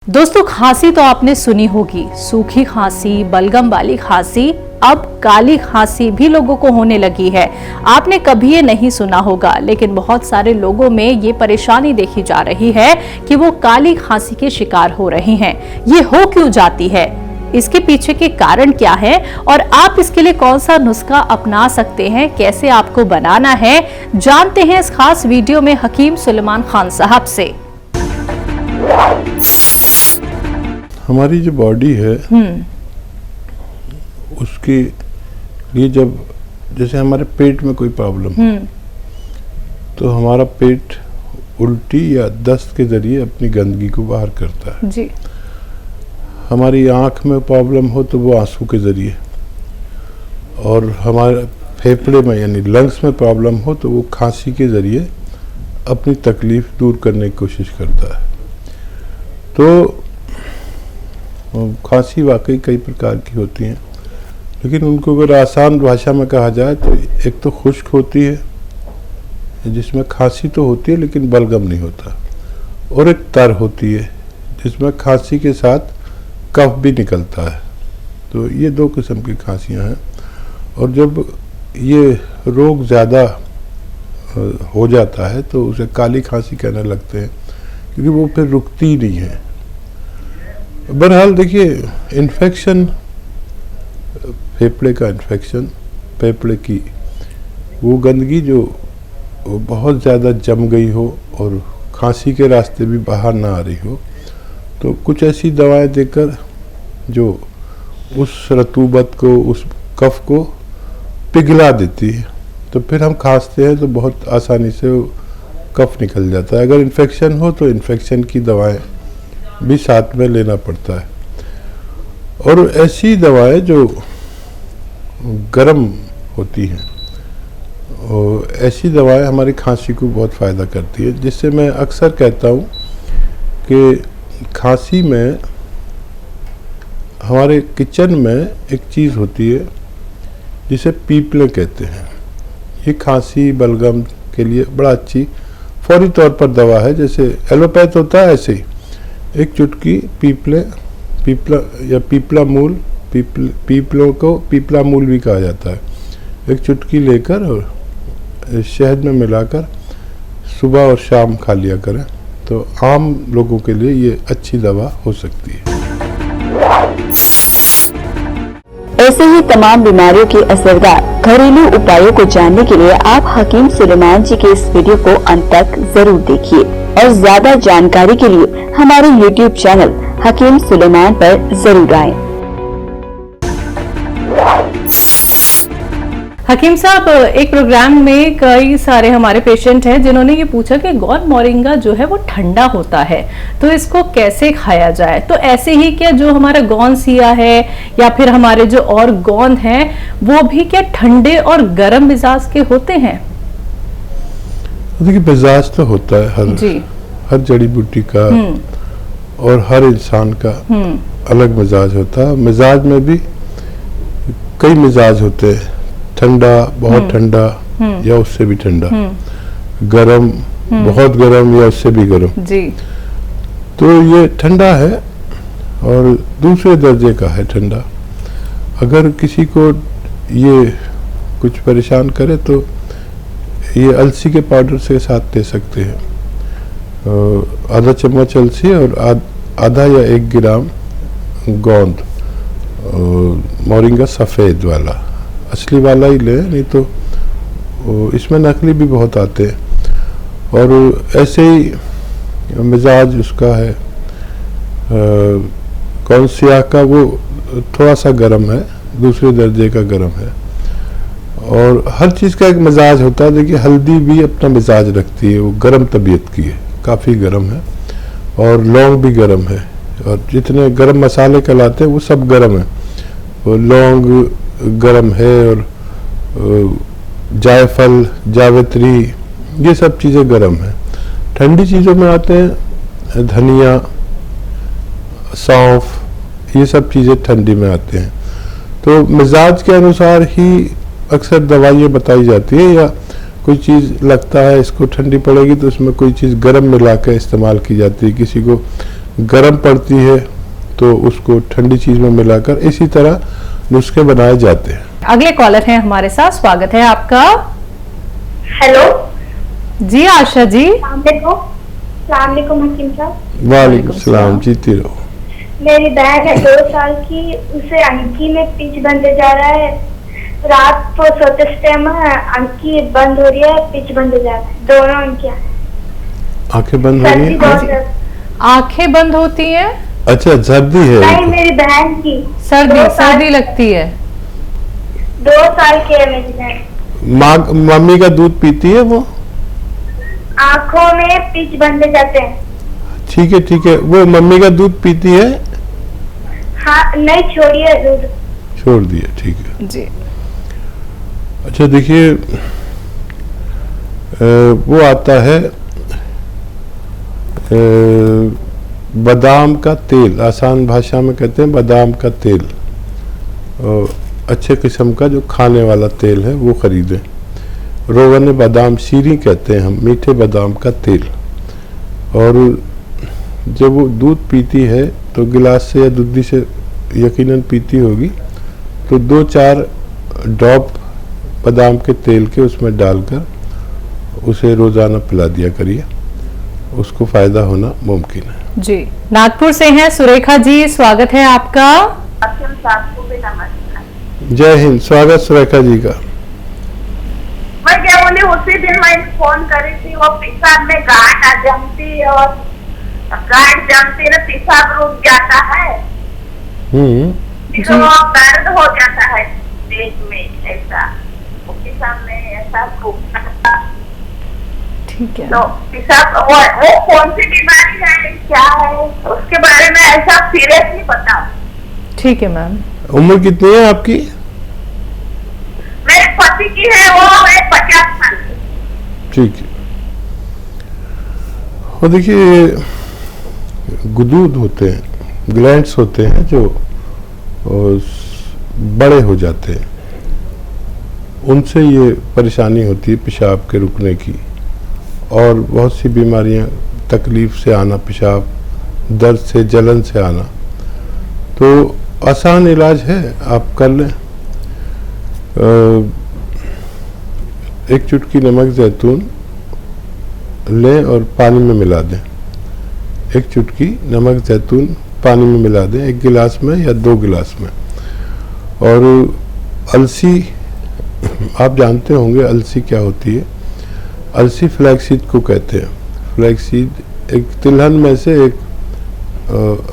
दोस्तों, खांसी तो आपने सुनी होगी, सूखी खांसी, बलगम वाली खांसी, अब काली खांसी भी लोगों को होने लगी है। आपने कभी ये नहीं सुना होगा, लेकिन बहुत सारे लोगों में ये परेशानी देखी जा रही है कि वो काली खांसी के शिकार हो रहे हैं। ये हो क्यों जाती है, इसके पीछे के कारण क्या है और आप इसके लिए कौन सा नुस्खा अपना सकते हैं, कैसे आपको बनाना है, जानते हैं इस खास वीडियो में हकीम सुलेमान खान साहब से। हमारी जो बॉडी है उसके लिए जब जैसे हमारे पेट में कोई प्रॉब्लम तो हमारा पेट उल्टी या दस्त के जरिए अपनी गंदगी को बाहर करता है जी। हमारी आंख में प्रॉब्लम हो तो वो आंसू के जरिए, और हमारे फेफड़े में यानी लंग्स में प्रॉब्लम हो तो वो खांसी के जरिए अपनी तकलीफ दूर करने की कोशिश करता है। तो खांसी वाकई कई प्रकार की होती हैं, लेकिन उनको अगर आसान भाषा में कहा जाए तो एक तो खुश्क होती है जिसमें खांसी तो होती है लेकिन बलगम नहीं होता, और एक तर होती है जिसमें खांसी के साथ कफ भी निकलता है। तो ये दो किस्म की खांसियां हैं, और जब ये रोग ज़्यादा हो जाता है तो उसे काली खांसी कहने लगते हैं, क्योंकि वो फिर रुकती ही नहीं है। बहरहाल देखिए, इन्फेक्शन, फेफड़े का इन्फेक्शन, फेफड़े की वो गंदगी जो बहुत ज़्यादा जम गई हो और खांसी के रास्ते भी बाहर ना आ रही हो, तो कुछ ऐसी दवाएं देकर जो उस रतूबत को, उस कफ को पिघला देती है, तो फिर हम खांसते हैं तो बहुत आसानी से वो कफ निकल जाता है। अगर इन्फेक्शन हो तो इन्फेक्शन की दवाएं भी साथ में लेना पड़ता है। और ऐसी दवाएं जो गर्म होती हैं, और ऐसी दवाएं हमारी खांसी को बहुत फ़ायदा करती है, जिससे मैं अक्सर कहता हूँ कि खांसी में हमारे किचन में एक चीज़ होती है जिसे पीपले कहते हैं। ये खांसी बलगम के लिए बड़ा अच्छी फौरी तौर पर दवा है। जैसे एलोपैथ होता है, ऐसे ही एक चुटकी पीपला या पीपला मूल, पीपलों को पीपला मूल भी कहा जाता है, एक चुटकी लेकर और शहद में मिलाकर सुबह और शाम खा लिया करें, तो आम लोगों के लिए ये अच्छी दवा हो सकती है। ऐसे ही तमाम बीमारियों के असरदार घरेलू उपायों को जानने के लिए आप हकीम सुलेमान जी के इस वीडियो को अंत तक जरूर देखिए, और ज्यादा जानकारी के लिए हमारे YouTube चैनल हकीम सुलेमान पर जरूर आएं। हकीम साहब, एक प्रोग्राम में कई सारे हमारे पेशेंट हैं जिन्होंने ये पूछा कि गौन मोरिंगा जो है वो ठंडा होता है, तो इसको कैसे खाया जाए। तो ऐसे ही क्या जो हमारा गौन सिया है या फिर हमारे जो और गौन हैं वो भी क्या ठंडे और गर्म मिजाज के होते हैं? देखिए, मिजाज तो होता है हर जड़ी बूटी का और हर इंसान का अलग मिजाज होता है। मिजाज में भी कई मिजाज होते हैं, ठंडा, बहुत ठंडा या उससे भी ठंडा, गरम, बहुत गरम या उससे भी गरम जी। तो ये ठंडा है और दूसरे दर्जे का है ठंडा। अगर किसी को ये कुछ परेशान करे तो ये अलसी के पाउडर से साथ दे सकते हैं, आधा चम्मच अलसी और आधा या 1 ग्राम गोंद, मोरिंगा सफ़ेद वाला, असली वाला ही ले, नहीं तो इसमें नकली भी बहुत आते हैं। और ऐसे ही मिजाज उसका है कौन सिया का, वो थोड़ा सा गर्म है, दूसरे दर्जे का गर्म है। और हर चीज़ का एक मिजाज होता है। देखिए, हल्दी भी अपना मिजाज रखती है, वो गर्म तबीयत की है, काफ़ी गर्म है, और लौंग भी गर्म है, और जितने गर्म मसाले कहलाते हैं वो सब गर्म है। वो लौंग गर्म है, और जायफल, जावित्री, ये सब चीज़ें गर्म हैं। ठंडी चीज़ों में आते हैं धनिया, सौंफ, ये सब चीज़ें ठंडी में आते हैं। तो मिजाज के अनुसार ही अक्सर दवाइयाँ बताई जाती है, या कोई चीज़ लगता है इसको ठंडी पड़ेगी तो उसमें कोई चीज़ गर्म मिला के इस्तेमाल की जाती है, किसी को गर्म पड़ती है तो उसको ठंडी चीज़ में मिलाकर इसी तरह नुस्खे बनाए जाते हैं। अगले कॉलर हैं हमारे साथ, स्वागत है आपका। हेलो जी आशा जी। सलाम अलैकुम हकीम साहब। वालेकुम सलाम, जीती रहो। मेरी बहन है 2 साल की, उसे अंकी में पिच बनते जा रहा है। रात को सोते टाइम अंकी बंद हो रही है, पिच बनते जा रहा है, दोनों अंकियां। आंखें बंद हो रही सर्दी बहुत हैं? आंखें बंद होती हैं? अच्छा, सर्दी है? नहीं, मेरी बहन की सर्दी लगती है। 2 साल की है मेरी बहन। माँ मम्मी का दूध पीती है वो? आंखों में पिच बनते जाते हैं। ठीक है ठीक है, वो मम्मी का दूध पीती है? हाँ, नहीं छोड़िए दूध। छोड़ दिया, ठीक है जी। अच्छा देखिए, वो आता है बादाम का तेल, आसान भाषा में कहते हैं बादाम का तेल, अच्छे किस्म का जो खाने वाला तेल है वो खरीदें। रोगन बादाम शीरी कहते हैं हम, मीठे बादाम का तेल। और जब वो दूध पीती है तो गिलास से या दूधी से यकीनन पीती होगी, तो 2-4 ड्रॉप बादाम के तेल के उसमें डालकर उसे रोज़ाना पिला दिया करिए, उसको फ़ायदा होना मुमकिन है। जी। नागपुर से हैं सुरेखा जी, स्वागत है आपका। जय हिंद, स्वागत सुरेखा जी का। मैं क्या बोली, उसी दिन मैं फोन करी थी, वो पेशाब में गांठ जमती और गांठ जमती ना पेशाब रुक जाता है, तो दर्द हो जाता है पेट में, ऐसा पेशाब में ऐसा रुकता। ठीक है। तो पेशाब वो कौन सी बीमारी है, क्या है, उसके बारे में ऐसा सीरियसली बताओ। ठीक है मैम। उम्र कितनी है आपकी? मेरे पति की है, वो है 50 साल की। ठीक है। और देखिए, गुदूद होते हैं, ग्लैंड्स होते हैं जो बड़े हो जाते हैं, उनसे ये परेशानी होती है पेशाब के रुकने की, और बहुत सी बीमारियां, तकलीफ से आना पेशाब, दर्द से, जलन से आना। तो आसान इलाज है, आप कर लें। एक चुटकी नमक जैतून लें और पानी में मिला दें। एक चुटकी नमक जैतून पानी में मिला दें, 1 गिलास में या 2 गिलास में। और अलसी, आप जानते होंगे अलसी क्या होती है। अलसी फ्लैक्सीड को कहते हैं। फ्लैक्सीड एक तिलहन में से एक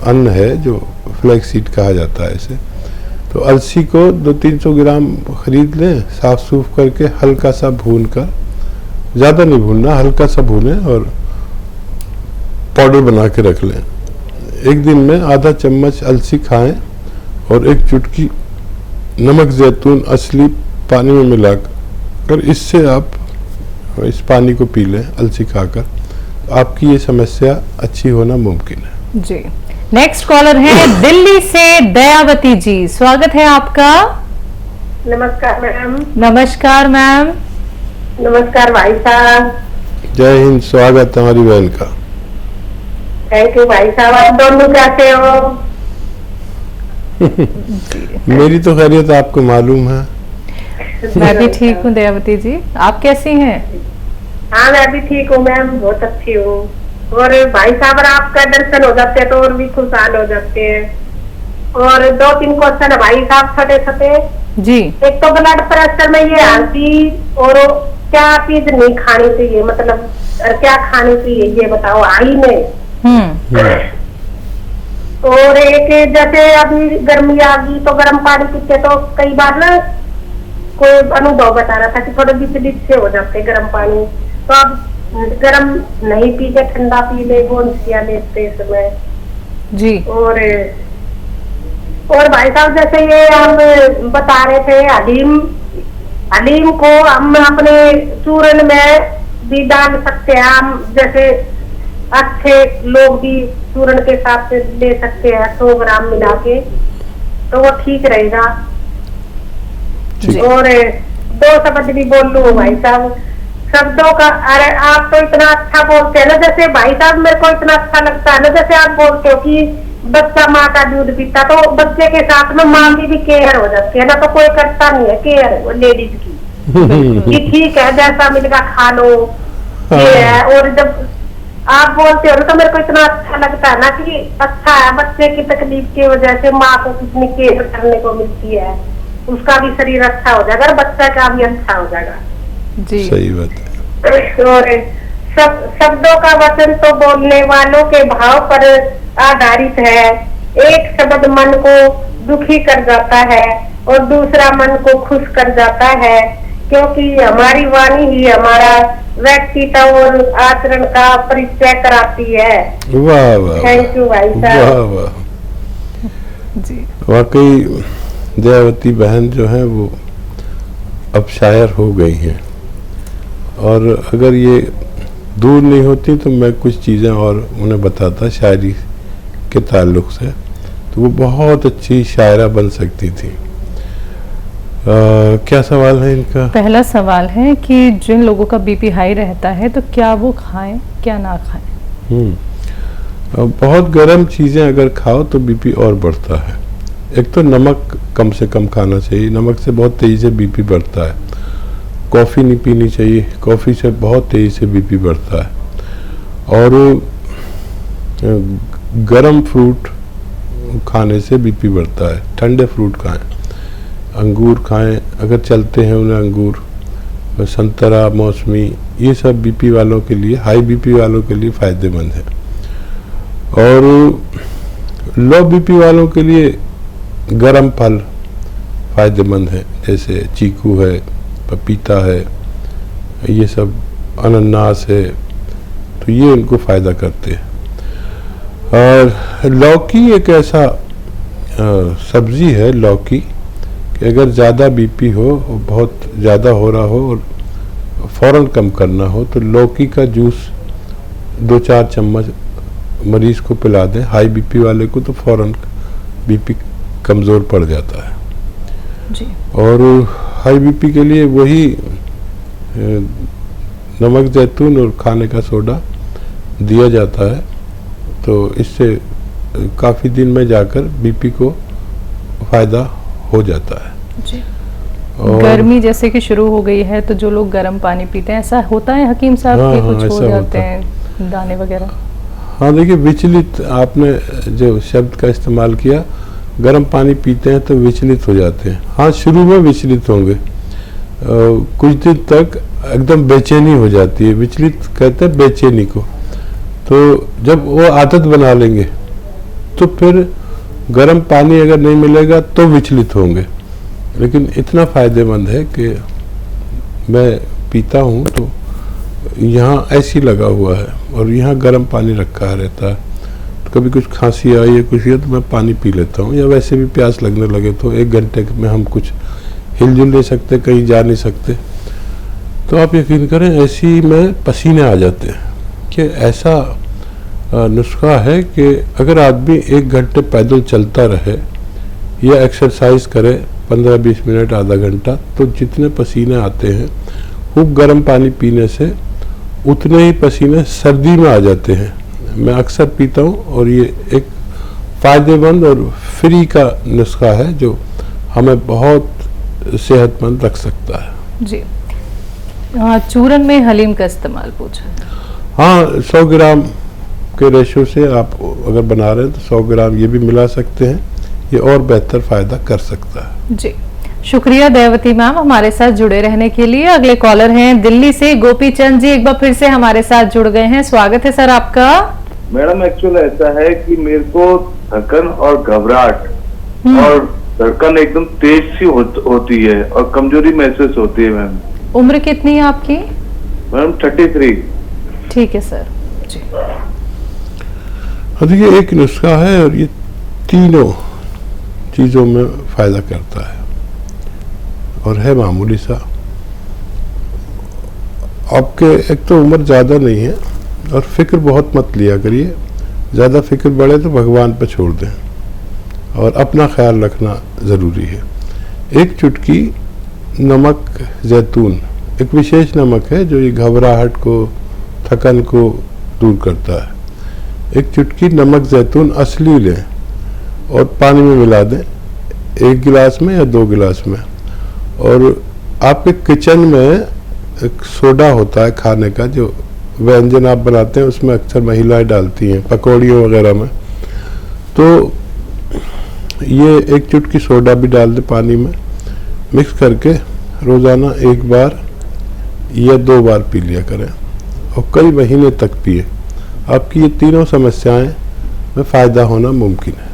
अन्न है जो फ्लैक्सीड कहा जाता है इसे। तो अलसी को 200-300 ग्राम खरीद लें, साफ सूफ करके हल्का सा भून कर, ज़्यादा नहीं भूनना, हल्का सा भूनें और पाउडर बना के रख लें। एक दिन में आधा चम्मच अलसी खाएं और 1 चुटकी नमक जैतून असली पानी में मिलाकर, इससे आप इस पानी को पी लें अलसी खाकर, आपकी ये समस्या अच्छी होना मुमकिन है। जी। नेक्स्ट कॉलर है दिल्ली से दयावती जी, स्वागत है आपका। नमस्कार मैम। नमस्कार मैम। नमस्कार भाई साहब। जय हिंद, स्वागत है हमारी बहन का। थैंक यू भाई साहब। आप दोनों कैसे हो? मेरी तो खैरियत आपको मालूम है। मैं भी ठीक हूँ दयावती जी, आप कैसी हैं? हाँ, मैं भी ठीक हूँ मैम, बहुत अच्छी हूँ। और भाई साहब, आपका दर्शन हो जाते हैं तो और भी खुशहाल हो जाते हैं। और 2-3 क्वेश्चन है भाई साहब, छोटे छोटे जी। एक तो ब्लड प्रेशर में ये आती, और क्या चीज नहीं खानी चाहिए, मतलब क्या खानी चाहिए ये बताओ, आई में। और एक जैसे अभी गर्मी आ गई तो गर्म पानी पीते, तो कई बार ना कोई अनुभव बता रहा था कि थोड़े विचलित से हो जाते गर्म पानी, तो अब गर्म नहीं पी के ठंडा पी ले, गोंसिया लेते समय जी। और भाई साहब, जैसे ये हम बता रहे थे हलीम को हम अपने चूरन में भी डाल सकते हैं। हम जैसे अच्छे लोग भी चूरन के साथ ले सकते हैं 100 ग्राम मिला के, तो वो ठीक रहेगा। और 2 शब्द भी बोल लूं भाई साहब, शब्दों का, अरे आप तो इतना अच्छा बोलते हैं ना, जैसे भाई साहब मेरे को इतना अच्छा लगता है ना, जैसे आप बोलते हो कि बच्चा माँ का दूध पीता, तो बच्चे के साथ में माँ की भी केयर हो जाती है ना, तो कोई करता नहीं है केयर लेडीज की कि ठीक है जैसा मिलेगा खा लो, ये है। और जब आप बोलते हो ना तो मेरे को इतना अच्छा लगता है ना कि अच्छा है, बच्चे की तकलीफ की वजह से माँ को कितनी केयर करने को मिलती है, उसका भी शरीर अच्छा हो जाएगा और बच्चा का भी अच्छा हो जाएगा। जी सही बात है। और शब्दों का वचन तो बोलने वालों के भाव पर आधारित है। एक शब्द मन को दुखी कर जाता है और दूसरा मन को खुश कर जाता है, क्योंकि हमारी वाणी ही हमारा व्यक्तित्व और आचरण का परिचय कराती है। वाह वाह, थैंक यू भाई वाह साहब। वाह। जी वाकई दयावती बहन जो है वो अब शायर हो गई हैं, और अगर ये दूर नहीं होती तो मैं कुछ चीज़ें और उन्हें बताता शायरी के ताल्लुक से, तो वो बहुत अच्छी शायरा बन सकती थी। क्या सवाल है इनका? पहला सवाल है कि जिन लोगों का बीपी हाई रहता है तो क्या वो खाएं क्या ना खाएं? बहुत गर्म चीज़ें अगर खाओ तो बीपी और बढ़ता है। एक तो नमक कम से कम खाना चाहिए, नमक से बहुत तेज़ी से बीपी बढ़ता है। कॉफ़ी नहीं पीनी चाहिए, कॉफ़ी से बहुत तेज़ी से बीपी बढ़ता है। और गर्म फ्रूट खाने से बीपी बढ़ता है। ठंडे फ्रूट खाएं, अंगूर खाएं अगर चलते हैं उन्हें, अंगूर, संतरा, मौसमी, ये सब बीपी वालों के लिए, हाई बीपी वालों के लिए फ़ायदेमंद है। और लो बीपी वालों के लिए गर्म फल फ़ायदेमंद है, जैसे चीकू है, पपीता है, ये सब, अनानास है, तो ये उनको फ़ायदा करते हैं। और लौकी एक ऐसा सब्ज़ी है, लौकी, कि अगर ज़्यादा बीपी हो, बहुत ज़्यादा हो रहा हो और फ़ौरन कम करना हो, तो लौकी का जूस 2-4 चम्मच मरीज़ को पिला दें, हाई बीपी वाले को, तो फ़ौरन बीपी कमज़ोर पड़ जाता है। जी और हाई बीपी के लिए वही नमक, जैतून और खाने का सोडा दिया जाता है, तो इससे काफ़ी दिन में जाकर बीपी को फ़ायदा हो जाता है। जी और गर्मी जैसे कि शुरू हो गई है तो जो लोग गर्म पानी पीते हैं, ऐसा होता है हकीम साहब हाँ, कि हाँ, कुछ हो ऐसा जाते होता है। हैं दाने वगैरह? हाँ देखिए, विचलित, आपने जो शब्द का इस्तेमाल किया, गर्म पानी पीते हैं तो विचलित हो जाते हैं। हाँ, शुरू में विचलित होंगे, कुछ दिन तक एकदम बेचैनी हो जाती है, विचलित कहते हैं बेचैनी को। तो जब वो आदत बना लेंगे तो फिर गर्म पानी अगर नहीं मिलेगा तो विचलित होंगे। लेकिन इतना फ़ायदेमंद है कि मैं पीता हूँ तो यहाँ ऐसी लगा हुआ है और यहाँ गर्म पानी रखा रहता है, तो कभी कुछ खांसी आई या कुछ है तो मैं पानी पी लेता हूँ, या वैसे भी प्यास लगने लगे तो 1 घंटे में हम कुछ हिलजुल नहीं सकते, कहीं जा नहीं सकते, तो आप यकीन करें ऐसी में पसीने आ जाते हैं। कि ऐसा नुस्खा है कि अगर आदमी 1 घंटे पैदल चलता रहे या एक्सरसाइज करे 15-20 मिनट, आधा घंटा, तो जितने पसीने आते हैं खूब गर्म पानी पीने से उतने ही पसीने सर्दी में आ जाते हैं। मैं अक्सर पीता हूँ और ये एक फ़ायदेमंद और फ्री का नुस्खा है जो हमें बहुत सेहतमंद रख सकता है। जी चूरन में हलीम का इस्तेमाल पूछा है। हाँ, 100 ग्राम के रेशो से आप अगर बना रहे हैं तो 100 ग्राम ये भी मिला सकते हैं, ये और बेहतर फ़ायदा कर सकता है। जी शुक्रिया दयावती मैम हमारे साथ जुड़े रहने के लिए। अगले कॉलर हैं दिल्ली से गोपी चंद जी, एक बार फिर से हमारे साथ जुड़ गए हैं, स्वागत है सर आपका। मैडम एक्चुअली ऐसा है कि मेरे को थकन और घबराहट और धड़कन एकदम तेज सी होती है और कमजोरी महसूस होती है। मैम उम्र कितनी है आपकी? मैडम 33। ठीक है सर जी। देखिए, एक नुस्खा है और ये तीनों चीज़ों में फ़ायदा करता है और है मामूली सा। आपके एक तो उम्र ज़्यादा नहीं है और फिक्र बहुत मत लिया करिए, ज़्यादा फिक्र बढ़े तो भगवान पर छोड़ दें और अपना ख्याल रखना ज़रूरी है। 1 चुटकी नमक, जैतून एक विशेष नमक है जो ये घबराहट को, थकन को दूर करता है। एक चुटकी नमक जैतून असली लें और पानी में मिला दें, 1 गिलास में या 2 गिलास में। और आपके किचन में एक सोडा होता है खाने का, जो व्यंजन आप बनाते हैं उसमें अक्सर महिलाएं डालती हैं पकौड़ियों वगैरह में, तो ये 1 चुटकी सोडा भी डाल दें पानी में, मिक्स करके रोज़ाना 1 बार या 2 बार पी लिया करें और कई महीने तक पिए। आपकी ये तीनों समस्याएं में फ़ायदा होना मुमकिन है।